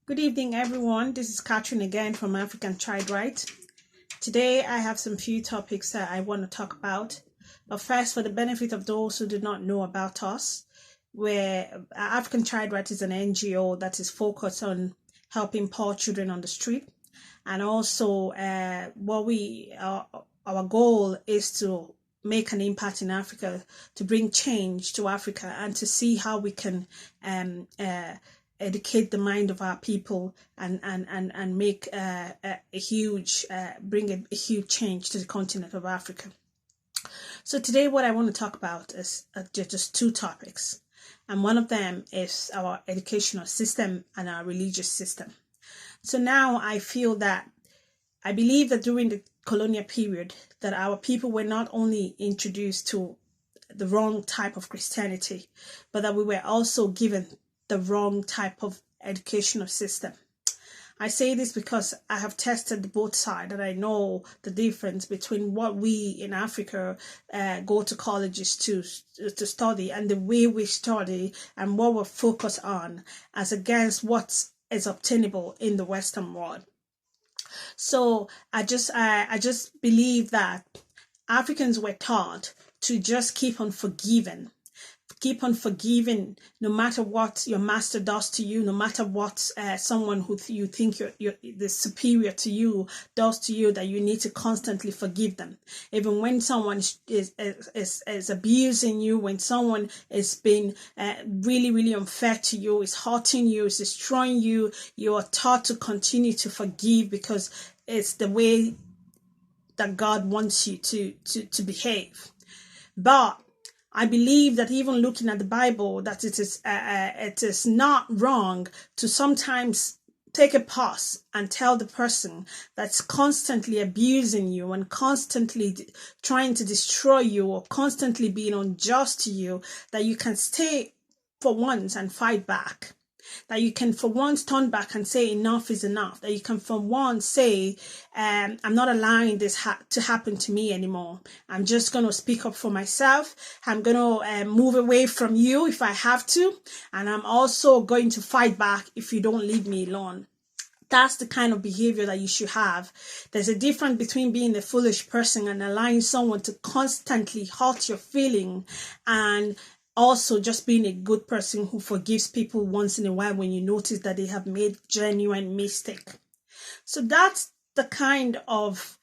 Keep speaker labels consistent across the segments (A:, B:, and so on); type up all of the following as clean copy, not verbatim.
A: Good evening, everyone. This is Catherine again from African Child Right. Today, I have some few topics that I want to talk about. But first, for the benefit of those who do not know about us, where African Child Right is an NGO that is focused on helping poor children on the street, and also our goal is to make an impact in Africa, to bring change to Africa, and to see how we can educate the mind of our people and make bring a huge change to the continent of Africa. So today what I want to talk about is just two topics, and one of them is our educational system and our religious system. So now I believe that during the colonial period that our people were not only introduced to the wrong type of Christianity, but that we were also given the wrong type of educational system. I say this because I have tested both sides and I know the difference between what we in Africa go to colleges to study and the way we study and what we're focused on as against what is obtainable in the Western world. So I just believe that Africans were taught to just keep on forgiving no matter what your master does to you, no matter what someone who you think you're the superior to you does to you, that you need to constantly forgive them. Even when someone is abusing you, when someone is being really, really unfair to you, is hurting you, is destroying you, you are taught to continue to forgive because it's the way that God wants you to behave. But I believe that even looking at the Bible, that it is not wrong to sometimes take a pause and tell the person that's constantly abusing you and constantly trying to destroy you or constantly being unjust to you, that you can stay for once and fight back. That you can for once turn back and say enough is enough. That you can for once say, I'm not allowing this to happen to me anymore. I'm just going to speak up for myself. I'm going to move away from you if I have to. And I'm also going to fight back if you don't leave me alone. That's the kind of behavior that you should have. There's a difference between being a foolish person and allowing someone to constantly hurt your feeling, and also just being a good person who forgives people once in a while when you notice that they have made genuine mistake. So that's the kind of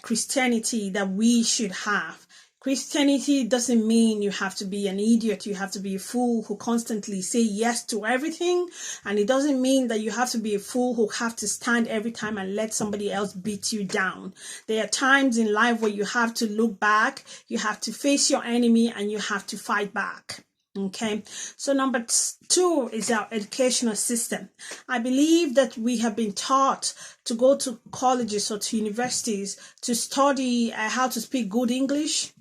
A: Christianity that we should have. Christianity doesn't mean you have to be an idiot, you have to be a fool who constantly say yes to everything. And it doesn't mean that you have to be a fool who have to stand every time and let somebody else beat you down. There are times in life where you have to look back, you have to face your enemy, and you have to fight back. Okay, so number two is our educational system. I believe that we have been taught to go to colleges or to universities to study how to speak good English,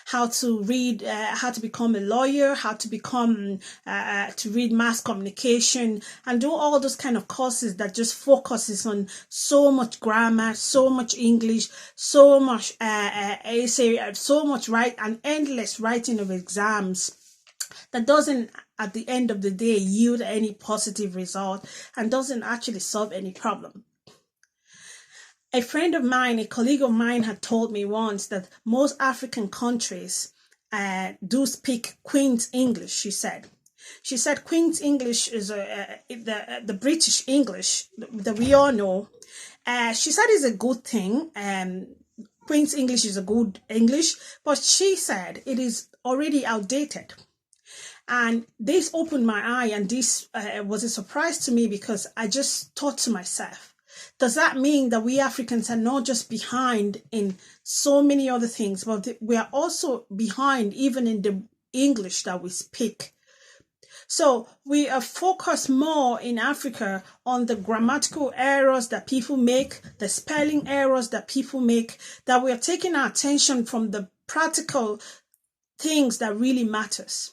A: how to read, how to become a lawyer, how to become, to read mass communication, and do all those kind of courses that just focuses on so much grammar, so much English, so much essay, so much and endless writing of exams that doesn't at the end of the day yield any positive result and doesn't actually solve any problem. A friend of mine, a colleague of mine, had told me once that most African countries do speak Queen's English, she said. She said Queen's English is the British English that we all know. She said is a good thing. Queen's English is a good English, but she said it is already outdated. And this opened my eye, and this was a surprise to me, because I just thought to myself, does that mean that we Africans are not just behind in so many other things, but we are also behind even in the English that we speak? So we are focused more in Africa on the grammatical errors that people make, the spelling errors that people make, that we are taking our attention from the practical things that really matters.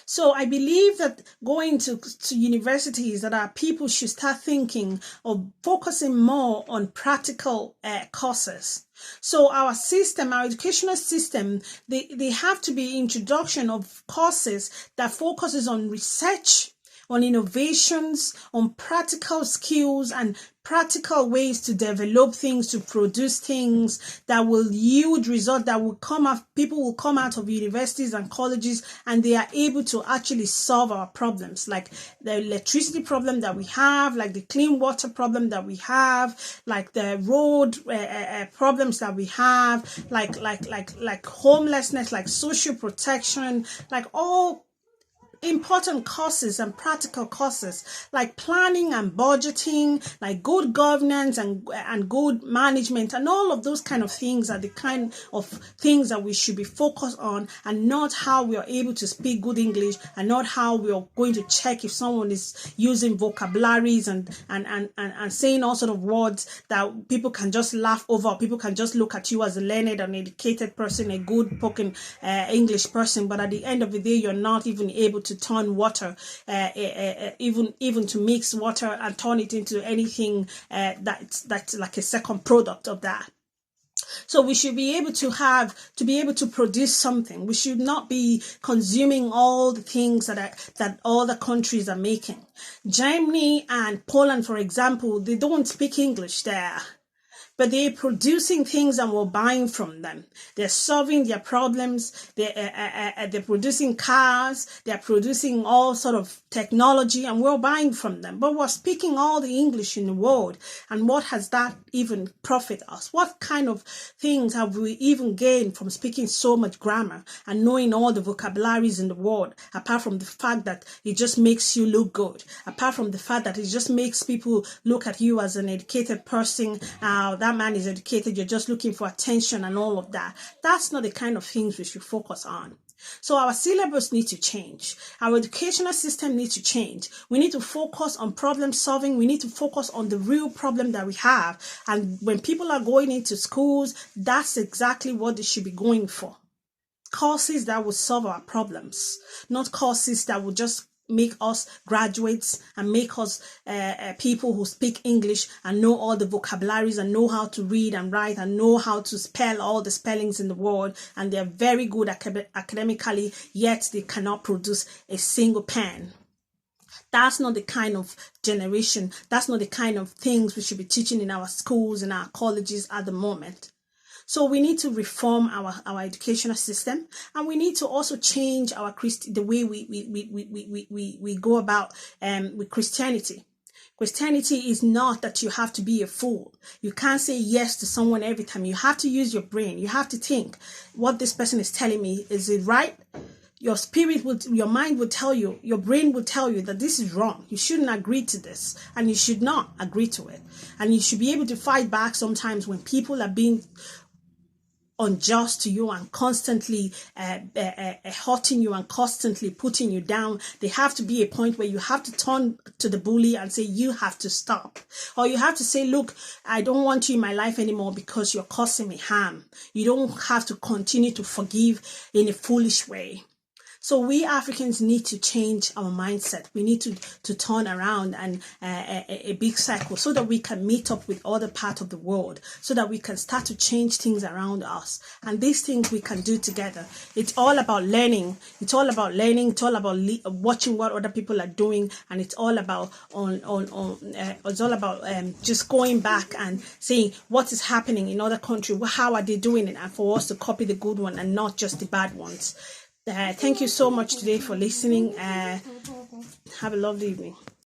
A: So I believe that going to universities, that our people should start thinking of focusing more on practical courses. So our system, our educational system, they have to be introduction of courses that focuses on research, on innovations, on practical skills and practical ways to develop things, to produce things that will yield results, that will come out, people will come out of universities and colleges and they are able to actually solve our problems, like the electricity problem that we have, like the clean water problem that we have, like the road problems that we have, like homelessness, like social protection, like all important courses and practical courses like planning and budgeting, like good governance and good management, and all of those kind of things are the kind of things that we should be focused on, and not how we are able to speak good English, and not how we are going to check if someone is using vocabularies and saying all sort of words that people can just laugh over, or people can just look at you as a learned and educated person, a good spoken English person, but at the end of the day you're not even able to turn water, even to mix water and turn it into anything that's like a second product of that. So we should be able to produce something. We should not be consuming all the things that other countries are making. Germany and Poland, for example, they don't speak English there, but they're producing things and we're buying from them. They're solving their problems. They're producing cars. They're producing all sort of technology, and we're buying from them. But we're speaking all the English in the world. And what has that even profit us? What kind of things have we even gained from speaking so much grammar and knowing all the vocabularies in the world, apart from the fact that it just makes you look good, apart from the fact that it just makes people look at you as an educated person, that man is educated, you're just looking for attention and all of that. That's not the kind of things we should focus on. So our syllabus needs to change. Our educational system needs to change. We need to focus on problem solving. We need to focus on the real problem that we have. And when people are going into schools, that's exactly what they should be going for. Courses that will solve our problems, not courses that will just make us graduates and make us people who speak English and know all the vocabularies and know how to read and write and know how to spell all the spellings in the world, and they're very good academically, yet they cannot produce a single pen. That's not the kind of generation, that's not the kind of things we should be teaching in our schools and our colleges at the moment. So we need to reform our educational system, and we need to also change the way we go about with Christianity. Christianity is not that you have to be a fool. You can't say yes to someone every time. You have to use your brain. You have to think, what this person is telling me, is it right? Your mind will tell you, your brain will tell you that this is wrong. You shouldn't agree to this, and you should not agree to it. And you should be able to fight back sometimes when people are being unjust to you and constantly hurting you and constantly putting you down. There have to be a point where you have to turn to the bully and say, you have to stop. Or you have to say, look, I don't want you in my life anymore because you're causing me harm. You don't have to continue to forgive in a foolish way. So we Africans need to change our mindset. We need to turn around and a big cycle so that we can meet up with other parts of the world, so that we can start to change things around us. And these things we can do together. It's all about learning. It's all about learning. It's all about watching what other people are doing, and it's all about just going back and seeing what is happening in other countries. How are they doing it, and for us to copy the good one and not just the bad ones. Thank you so much today for listening. Have a lovely evening.